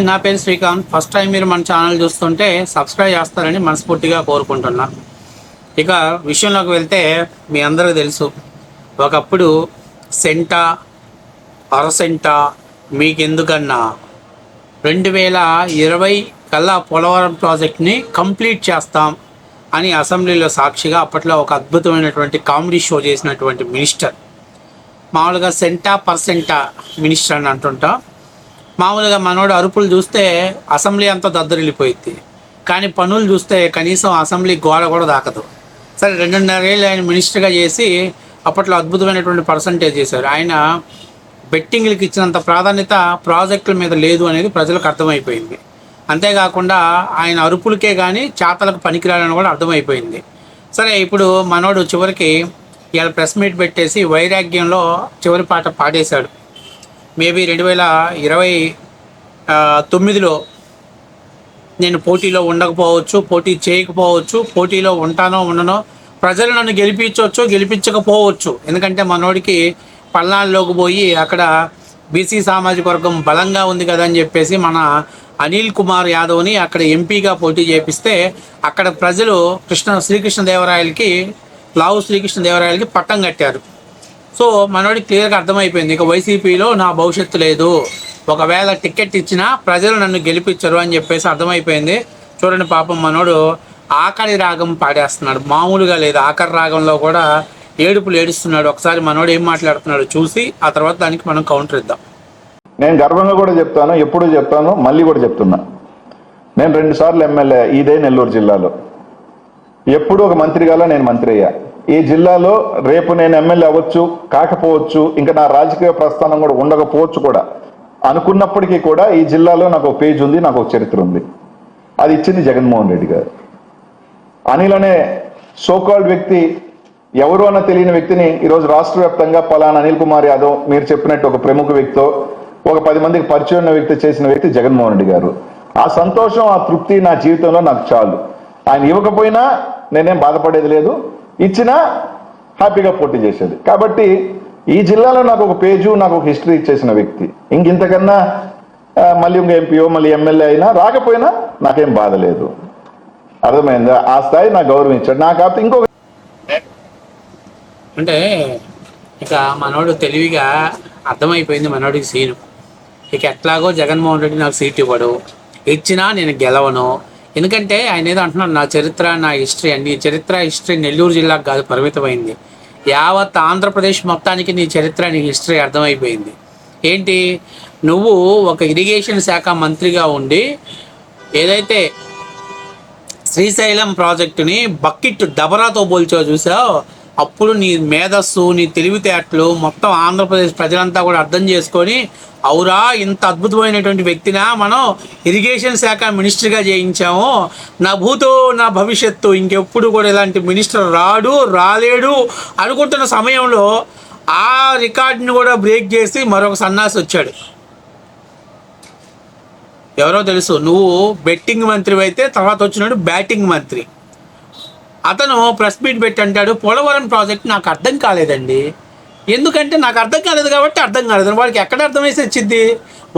నా పేరు Srikanth. First time మీరు మన ఛానల్ చూస్తుంటే సబ్స్క్రైబ్ చేస్తారని మనస్ఫూర్తిగా కోరుకుంటున్నా. ఇక విషయంలోకి వెళ్తే మీ అందరికీ తెలుసు, ఒకప్పుడు సెంట అరసెంట మీకెందుకన్నా 2020 కల్లా పోలవరం ప్రాజెక్ట్ని కంప్లీట్ చేస్తాం అని అసెంబ్లీలో సాక్షిగా అప్పట్లో ఒక అద్భుతమైనటువంటి కామెడీ షో చేసినటువంటి మినిస్టర్. మామూలుగా సెంటా పర్సెంటా మినిస్టర్ అని అంటుంటాం. మామూలుగా మనోడు అరుపులు చూస్తే అసెంబ్లీ అంతా దద్దరిల్లిపోయింది, కానీ పనులు చూస్తే కనీసం అసెంబ్లీ గోడ కూడా దాకదు. సరే, 2.5 ఏళ్ళు ఆయన మినిస్టర్గా చేసి అప్పట్లో అద్భుతమైనటువంటి పర్సంటేజ్ చేశారు. ఆయన బెట్టింగ్లకు ఇచ్చినంత ప్రాధాన్యత ప్రాజెక్టుల మీద లేదు అనేది ప్రజలకు అర్థమైపోయింది. అంతేకాకుండా ఆయన అరుపులకే కానీ చేతలకు పనికిరాలని కూడా అర్థమైపోయింది. సరే, ఇప్పుడు మనోడు చివరికి ఇవాళ ప్రెస్ మీట్ పెట్టేసి వైరాగ్యంలో చివరి పాట పాడేశాడు. మేబీ 2029లో నేను పోటీలో ఉండకపోవచ్చు, పోటీ చేయకపోవచ్చు, పోటీలో ఉంటానో ఉండనో, ప్రజలు నన్ను గెలిపించవచ్చు, గెలిపించకపోవచ్చు. ఎందుకంటే మనోడికి పల్నాడులోకి పోయి అక్కడ బీసీ సామాజిక వర్గం బలంగా ఉంది కదా అని చెప్పేసి మన అనిల్ కుమార్ యాదవ్ని అక్కడ ఎంపీగా పోటీ చేపిస్తే అక్కడ ప్రజలు శ్రీకృష్ణదేవరాయలకి పట్టం కట్టారు. సో మనోడికి క్లియర్గా అర్థమైపోయింది, ఇక వైసీపీలో నా భవిష్యత్తు లేదు, ఒకవేళ టికెట్ ఇచ్చినా ప్రజలు నన్ను గెలిపించరు అని చెప్పేసి అర్థమైపోయింది. చూడండి, పాపం మనోడు ఆఖరి రాగం పాడేస్తున్నాడు, మామూలుగా లేదు. ఆఖరి రాగంలో కూడా ఏడుపులు ఏడుస్తున్నాడు. ఒకసారి మనోడు ఏం మాట్లాడుతున్నాడు చూసి ఆ తర్వాత దానికి మనం కౌంటర్ ఇద్దాం. నేను గర్వంగా కూడా చెప్తాను, ఎప్పుడు చెప్తాను, మళ్ళీ కూడా చెప్తున్నా. నేను 2 సార్లు ఎమ్మెల్యే ఇదే నెల్లూరు జిల్లాలో. ఎప్పుడు ఒక మంత్రిగా నేను మంత్రి అయ్యా. ఈ జిల్లాలో రేపు నేను ఎమ్మెల్యే అవ్వచ్చు, కాకపోవచ్చు, ఇంకా నా రాజకీయ ప్రస్థానం కూడా ఉండకపోవచ్చు కూడా అనుకున్నప్పటికీ కూడా ఈ జిల్లాలో నాకు ఒక పేజ్ ఉంది, నాకు ఒక చరిత్ర ఉంది. అది ఇచ్చింది జగన్మోహన్ రెడ్డి గారు. అనిల్ అనే సోకాల్డ్ వ్యక్తి, ఎవరు అన్న తెలియని వ్యక్తిని ఈరోజు రాష్ట్ర వ్యాప్తంగా పలానా అనిల్ కుమార్ యాదవ్, మీరు చెప్పినట్టు ఒక ప్రముఖ వ్యక్తితో, ఒక 10 మందికి పరిచయం ఉన్న వ్యక్తి చేసిన వ్యక్తి జగన్మోహన్ రెడ్డి గారు. ఆ సంతోషం, ఆ తృప్తి నా జీవితంలో నాకు చాలు. ఆయన ఇవ్వకపోయినా నేనేం బాధపడేది లేదు, ఇచ్చినా హ్యాపీగా పోటీ చేసేది. కాబట్టి ఈ జిల్లాలో నాకు ఒక పేజు, నాకు ఒక హిస్టరీ ఇచ్చేసిన వ్యక్తి. ఇంతకన్నా మళ్ళీ ఇంక ఎంపీఓ మళ్ళీ ఎమ్మెల్యే అయినా రాకపోయినా నాకేం బాధ లేదు. అర్థమైందా? ఆ స్థాయి నాకు గౌరవించాడు. నాకు కాకపోతే ఇంకొక అంటే ఇక మనోడు తెలివిగా అర్థమైపోయింది మనోడికి సీను. ఇక ఎట్లాగో జగన్మోహన్ రెడ్డి నాకు సీట్ ఇవ్వడు, ఇచ్చినా నేను గెలవను. ఎందుకంటే ఆయన ఏదో అంటున్నాడు, నా చరిత్ర, నా హిస్టరీ అండి. చరిత్ర హిస్టరీ నెల్లూరు జిల్లాకు కాదు పరిమితమైంది, యావత్ ఆంధ్రప్రదేశ్ మొత్తానికి నీ చరిత్ర, నీ హిస్టరీ అర్థమైపోయింది. ఏంటి, నువ్వు ఒక ఇరిగేషన్ శాఖ మంత్రిగా ఉండి ఏదైతే శ్రీశైలం ప్రాజెక్టుని బకెట్ డబరాతో పోల్చో చూసావు, అప్పుడు నీ మేధస్సు, నీ తెలివితేటలు మొత్తం ఆంధ్రప్రదేశ్ ప్రజలంతా కూడా అర్థం చేసుకొని, అవురా ఇంత అద్భుతమైనటువంటి వ్యక్తినా మనం ఇరిగేషన్ శాఖ మినిస్టర్గా చేయించాము, నా భూతో నా భవిష్యత్తు, ఇంకెప్పుడు కూడా ఇలాంటి మినిస్టర్ రాలేడు అనుకుంటున్న సమయంలో ఆ రికార్డుని కూడా బ్రేక్ చేసి మరొక సన్నాసి వచ్చాడు. ఎవరో తెలుసు, నువ్వు బెట్టింగ్ మంత్రి అయితే తర్వాత వచ్చినాడు బ్యాటింగ్ మంత్రి. అతను ప్రెస్ మీట్ పెట్టి అంటాడు, పోలవరం ప్రాజెక్ట్ నాకు అర్థం కాలేదండి. ఎందుకంటే నాకు అర్థం కాలేదు కాబట్టి అర్థం కాలేదు. వాడికి ఎక్కడ అర్థమైతే వచ్చింది?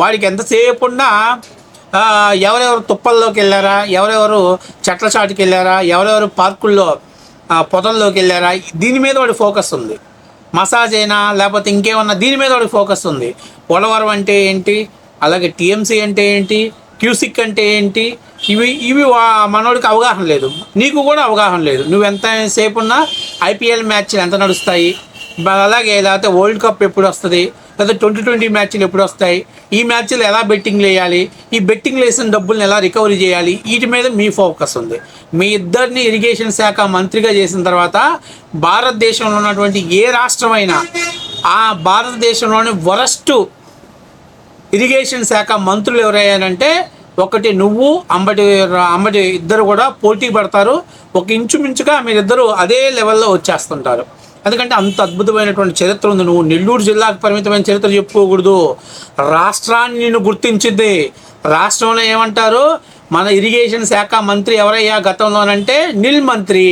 వాడికి ఎంతసేపు ఉన్నా ఎవరెవరు తుప్పల్లోకి వెళ్ళారా, ఎవరెవరు చెట్ల చాటుకి వెళ్ళారా, ఎవరెవరు పార్కుల్లో పొదల్లోకి వెళ్ళారా, దీని మీద వాడి ఫోకస్ ఉంది. మసాజ్ అయినా లేకపోతే ఇంకేమన్నా దీని మీద వాడికి ఫోకస్ ఉంది. పోలవరం అంటే ఏంటి, అలాగే టీఎంసీ అంటే ఏంటి, క్యూసిక్ అంటే ఏంటి, ఇవి మనోడికి అవగాహన లేదు, నీకు కూడా అవగాహన లేదు. నువ్వు ఎంతసేపు ఉన్నా ఐపీఎల్ మ్యాచ్లు ఎంత నడుస్తాయి, అలాగే లేకపోతే వరల్డ్ కప్ ఎప్పుడు వస్తుంది, లేదా 2020 మ్యాచ్లు ఎప్పుడు వస్తాయి, ఈ మ్యాచ్లు ఎలా బెట్టింగ్లు వేయాలి, ఈ బెట్టింగ్లు వేసిన డబ్బుల్ని ఎలా రికవరీ చేయాలి, వీటి మీద మీ ఫోకస్ ఉంది. మీ ఇద్దరిని ఇరిగేషన్ శాఖ మంత్రిగా చేసిన తర్వాత భారతదేశంలో ఉన్నటువంటి ఏ రాష్ట్రమైనా ఆ భారతదేశంలోని వరస్ట్ ఇరిగేషన్ శాఖ మంత్రులు ఎవరయ్యారంటే ఒకటి నువ్వు, అంబటి ఇద్దరు కూడా పోటీ పడతారు. ఒక ఇంచుమించుగా మీరిద్దరూ అదే లెవెల్లో వచ్చేస్తుంటారు. ఎందుకంటే అంత అద్భుతమైనటువంటి చరిత్ర ఉంది. నువ్వు నెల్లూరు జిల్లాకు పరిమితమైన చరిత్ర చెప్పుకోకూడదు, రాష్ట్రాన్ని నిన్ను గుర్తించింది. రాష్ట్రంలో ఏమంటారు, మన ఇరిగేషన్ శాఖ మంత్రి ఎవరయ్యా గతంలోనంటే నిల్ మంత్రి,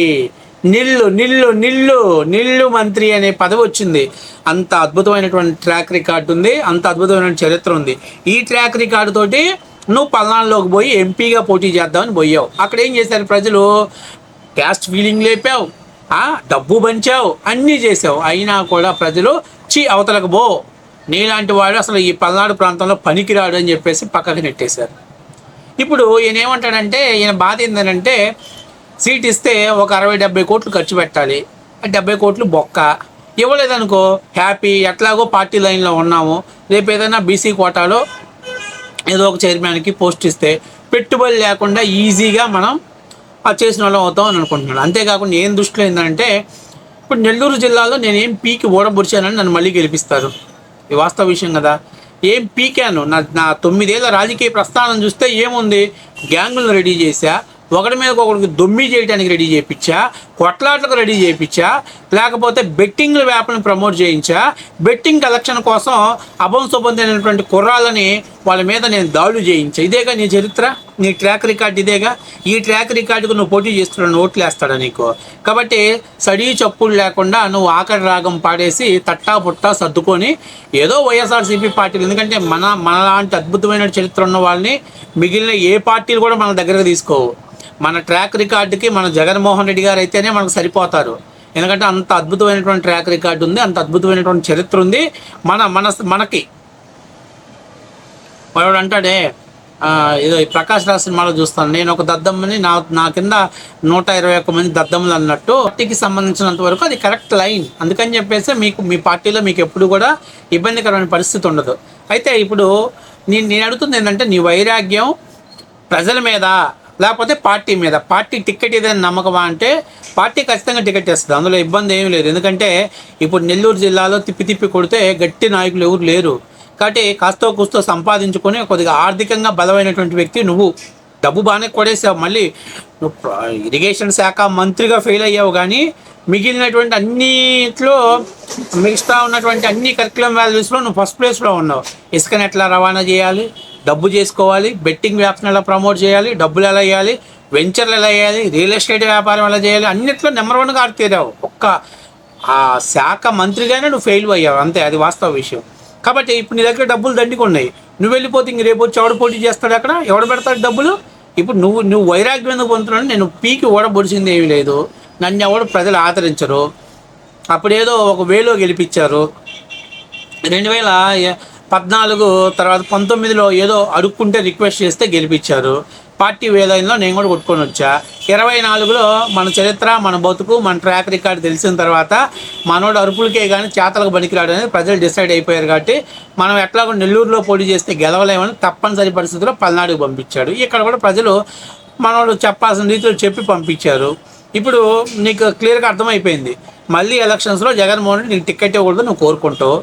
నిల్లు మంత్రి అనే పదవి వచ్చింది. అంత అద్భుతమైనటువంటి ట్రాక్ రికార్డు ఉంది, అంత అద్భుతమైన చరిత్ర ఉంది. ఈ ట్రాక్ రికార్డు తోటి నువ్వు పల్నాడులోకి పోయి ఎంపీగా పోటీ చేద్దామని పోయావు. అక్కడ ఏం చేశారు ప్రజలు? క్యాస్ట్ ఫీలింగ్ లేపావు, డబ్బు పంచావు, అన్నీ చేసావు. అయినా కూడా ప్రజలు అవతలకు పో, నీలాంటి వాడు అసలు ఈ పల్నాడు ప్రాంతంలో పనికిరాడు అని చెప్పేసి పక్కకి నెట్టేశారు. ఇప్పుడు ఈయన ఏమంటాడంటే, ఈయన బాధ ఏంటంటే సీట్ ఇస్తే ఒక 60-70 కోట్లు ఖర్చు పెట్టాలి, 70 కోట్లు బొక్క. ఇవ్వలేదనుకో హ్యాపీ, ఎట్లాగో పార్టీ లైన్లో ఉన్నాము, రేపు ఏదైనా బీసీ కోటాలో ఏదో ఒక చైర్మన్కి పోస్ట్ ఇస్తే పెట్టుబడి లేకుండా ఈజీగా మనం చేసిన వాళ్ళం అవుతాం అని అనుకుంటున్నాను. అంతేకాకుండా ఏం దృష్టిలో ఏంటంటే, ఇప్పుడు నెల్లూరు జిల్లాలో నేను ఏం పీకి ఓడబొడిచానని నన్ను మళ్ళీ గెలిపిస్తారు. ఇది వాస్తవ విషయం కదా. ఏం పీకాను? నా 9 ఏళ్ళ రాజకీయ ప్రస్థానం చూస్తే ఏముంది? గ్యాంగులను రెడీ చేశా, ఒకటి మీద ఒకరికి దొమ్మి చేయడానికి రెడీ చేయించా, కొట్లాట్లకు రెడీ చేయించా, లేకపోతే బెట్టింగ్ల వ్యాపారం ప్రమోట్ చేయించా, బెట్టింగ్ కలెక్షన్ కోసం అభంశుభందైనటువంటి కుర్రాళ్ళని వాళ్ళ మీద నేను దాడులు చేయించా. ఇదేగా నీ చరిత్ర, నీ ట్రాక్ రికార్డ్ ఇదేగా. ఈ ట్రాక్ రికార్డుకు నువ్వు పోటీ చేస్తున్నావు, ఓట్లు వేస్తాడా నీకు? కాబట్టి సడీ చప్పులు లేకుండా నువ్వు ఆఖరి రాగం పాడేసి తట్టా పుట్టా సర్దుకొని ఏదో వైఎస్ఆర్సీపీ పార్టీలు, ఎందుకంటే మనలాంటి అద్భుతమైన చరిత్ర ఉన్న వాళ్ళని మిగిలిన ఏ పార్టీలు కూడా మన దగ్గరకు తీసుకోవు. మన ట్రాక్ రికార్డుకి మన జగన్మోహన్ రెడ్డి గారు అయితేనే మనకు సరిపోతారు. ఎందుకంటే అంత అద్భుతమైనటువంటి ట్రాక్ రికార్డు ఉంది, అంత అద్భుతమైనటువంటి చరిత్ర ఉంది. మనకి వాడు అంటాడే, ఏదో ఈ ప్రకాష్ రాజ్ సినిమాలో చూస్తాను, నేను ఒక దద్దమ్మని, నా కింద 121 మంది దద్దమ్మలు అన్నట్టు. పార్టీకి సంబంధించినంత వరకు అది కరెక్ట్ లైన్. అందుకని చెప్పేసి మీ పార్టీలో మీకు ఎప్పుడు కూడా ఇబ్బందికరమైన పరిస్థితి ఉండదు. అయితే ఇప్పుడు నేను అడుగుతుంది ఏంటంటే, నీ వైరాగ్యం ప్రజల మీద లేకపోతే పార్టీ మీద? పార్టీ టికెట్ ఏదైనా నమ్మకమా అంటే పార్టీ ఖచ్చితంగా టికెట్ ఇస్తుంది, అందులో ఇబ్బంది ఏమీ లేదు. ఎందుకంటే ఇప్పుడు నెల్లూరు జిల్లాలో తిప్పి కొడితే గట్టి నాయకులు ఎవరు లేరు. కాబట్టి కాస్తో కూస్తో సంపాదించుకొని కొద్దిగా ఆర్థికంగా బలమైనటువంటి వ్యక్తి నువ్వు. డబ్బు బాగానే కొడేసావు, మళ్ళీ నువ్వు ఇరిగేషన్ శాఖ మంత్రిగా ఫెయిల్ అయ్యావు, కానీ మిగిలినటువంటి అన్నిట్లో మిగతా ఉన్నటువంటి అన్ని కరిక్యులం వాల్యూస్లో నువ్వు ఫస్ట్ ప్లేస్లో ఉన్నావు. ఇసుకని ఎట్లా రవాణా చేయాలి, డబ్బు చేసుకోవాలి, బెట్టింగ్ వ్యాపారం ఎలా ప్రమోట్ చేయాలి, డబ్బులు ఎలా వేయాలి, వెంచర్లు ఎలా వేయాలి, రియల్ ఎస్టేట్ వ్యాపారం ఎలా చేయాలి, అన్నిట్లో నెంబర్ 1గా ఆడుతీరావు. ఒక్క ఆ శాఖ మంత్రిగానే నువ్వు ఫెయిల్ అయ్యావు, అంతే. అది వాస్తవ విషయం. కాబట్టి ఇప్పుడు నీ దగ్గర డబ్బులు దండిగా ఉన్నాయి, నువ్వు వెళ్ళిపోతే ఇంక రేపు వచ్చి ఎవడు పోటీ చేస్తాడు? అక్కడ ఎవడు పెడతాడు డబ్బులు? ఇప్పుడు నువ్వు వైరాగ్యం ఎందుకు పొందుతున్నావు? నేను పీకి ఓడబొడిచింది ఏమీ లేదు, నన్ను ఎవడు ప్రజలు ఆదరించరు. అప్పుడేదో ఒక వేలో గెలిపించారు, 2014 తర్వాత 19లో ఏదో అడుక్కుంటే రిక్వెస్ట్ చేస్తే గెలిపించారు. పార్టీ వేలైన్లో నేను కూడా కొట్టుకొని వచ్చా. 24లో మన చరిత్ర, మన బతుకు, మన ట్రాక్ రికార్డు తెలిసిన తర్వాత మనోడు అరుపులకే కానీ చేతలకు పనికిరాడు అనేది ప్రజలు డిసైడ్ అయిపోయారు. కాబట్టి మనం ఎట్లాగో నెల్లూరులో పోటీ చేస్తే గెలవలేమని తప్పనిసరి పరిస్థితుల్లో పల్నాడుకు పంపించాడు. ఇక్కడ కూడా ప్రజలు మనోడు చెప్పాల్సిన రీతిలో చెప్పి పంపించారు. ఇప్పుడు నీకు క్లియర్గా అర్థమైపోయింది, మళ్ళీ ఎలక్షన్స్లో జగన్మోహన్ రెడ్డి నీకు టికెట్ ఇవ్వకూడదు నువ్వు కోరుకుంటావు.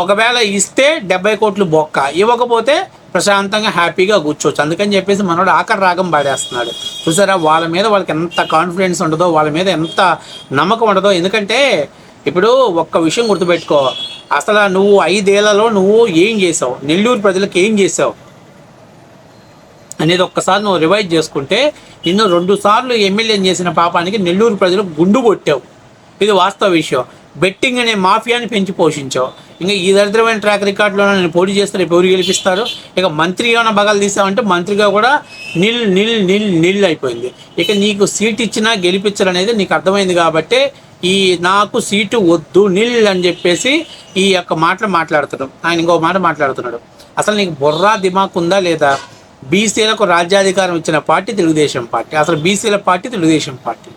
ఒకవేళ ఇస్తే 70 కోట్లు బొక్క, ఇవ్వకపోతే ప్రశాంతంగా హ్యాపీగా కూర్చోవచ్చు. అందుకని చెప్పేసి మనోడు ఆఖరి రాగం పాడేస్తున్నాడు. చూసారా, వాళ్ళ మీద వాళ్ళకి ఎంత కాన్ఫిడెన్స్ ఉండదో, వాళ్ళ మీద ఎంత నమ్మకం ఉండదో. ఎందుకంటే ఇప్పుడు ఒక్క విషయం గుర్తుపెట్టుకో, అసలు నువ్వు 5 ఏళ్లలో నువ్వు ఏం చేసావు, నెల్లూరు ప్రజలకు ఏం చేసావు అనేది ఒక్కసారి నువ్వు రివైజ్ చేసుకుంటే, నిన్ను 2 సార్లు ఎమ్మెల్యేని చేసిన పాపానికి నెల్లూరు ప్రజలు గుండు కొట్టావు. ఇది వాస్తవ విషయం. బెట్టింగ్ అనే మాఫియాని పెంచి పోషించావు. ఇంకా ఈ దరిద్రమైన ట్రాక్ రికార్డులో నేను పోటీ చేస్తే రేపు ఎవరు గెలిపిస్తారు? ఇక మంత్రి ఏమైనా బగాలు తీసావంటే మంత్రిగా కూడా నిల్ అయిపోయింది. ఇక నీకు సీట్ ఇచ్చినా గెలిపించాలనేది నీకు అర్థమైంది. కాబట్టి నాకు సీటు వద్దు నిల్ అని చెప్పేసి ఈ యొక్క మాటలు మాట్లాడుతున్నాడు. ఆయన ఇంకో మాట మాట్లాడుతున్నాడు, అసలు నీకు బుర్రా దిమాక్ ఉందా లేదా? బీసీలకు రాజ్యాధికారం ఇచ్చిన పార్టీ తెలుగుదేశం పార్టీ. అసలు బీసీల పార్టీ తెలుగుదేశం పార్టీ.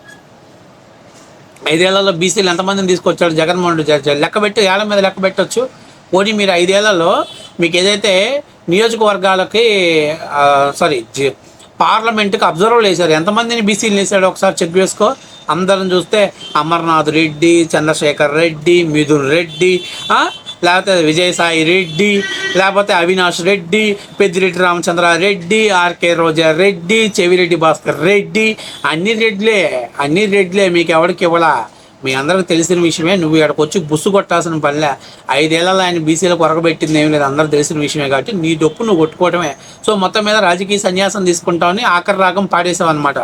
5 ఏళ్లలో బీసీలు ఎంతమందిని తీసుకొచ్చాడు జగన్మోహన్ రెడ్డి? లెక్కబెట్టి ఏళ్ల మీద లెక్క పెట్టవచ్చు. పోనీ మీరు 5 ఏళ్లలో మీకు ఏదైతే నియోజకవర్గాలకి పార్లమెంట్కి అబ్జర్వర్లు వేశారు, ఎంతమందిని బీసీలు వేసాడు ఒకసారి చెక్ చేసుకో. అందరం చూస్తే అమర్నాథ్ రెడ్డి, చంద్రశేఖర్ రెడ్డి, మిథున్ రెడ్డి, లేకపోతే విజయసాయి రెడ్డి, లేకపోతే అవినాష్ రెడ్డి, పెద్దిరెడ్డి రామచంద్రారెడ్డి, ఆర్కే రోజా రెడ్డి, చెవిరెడ్డి భాస్కర్ రెడ్డి, అన్ని రెడ్లే. మీకు ఎవరికి ఇవ్వలా? మీ అందరికి తెలిసిన విషయమే. నువ్వు ఇక్కడికి వచ్చి బుస్సు కొట్టాల్సిన పనిలే. 5 ఏళ్లలో ఆయన బీసీలకు కొరకబెట్టింది ఏమి లేదు, అందరూ తెలిసిన విషయమే. కాబట్టి నీ డొప్పు నువ్వు కొట్టుకోవడమే. సో మొత్తం మీద రాజకీయ సన్యాసం తీసుకుంటావని ఆఖరి రాగం పాడేసావు అనమాట.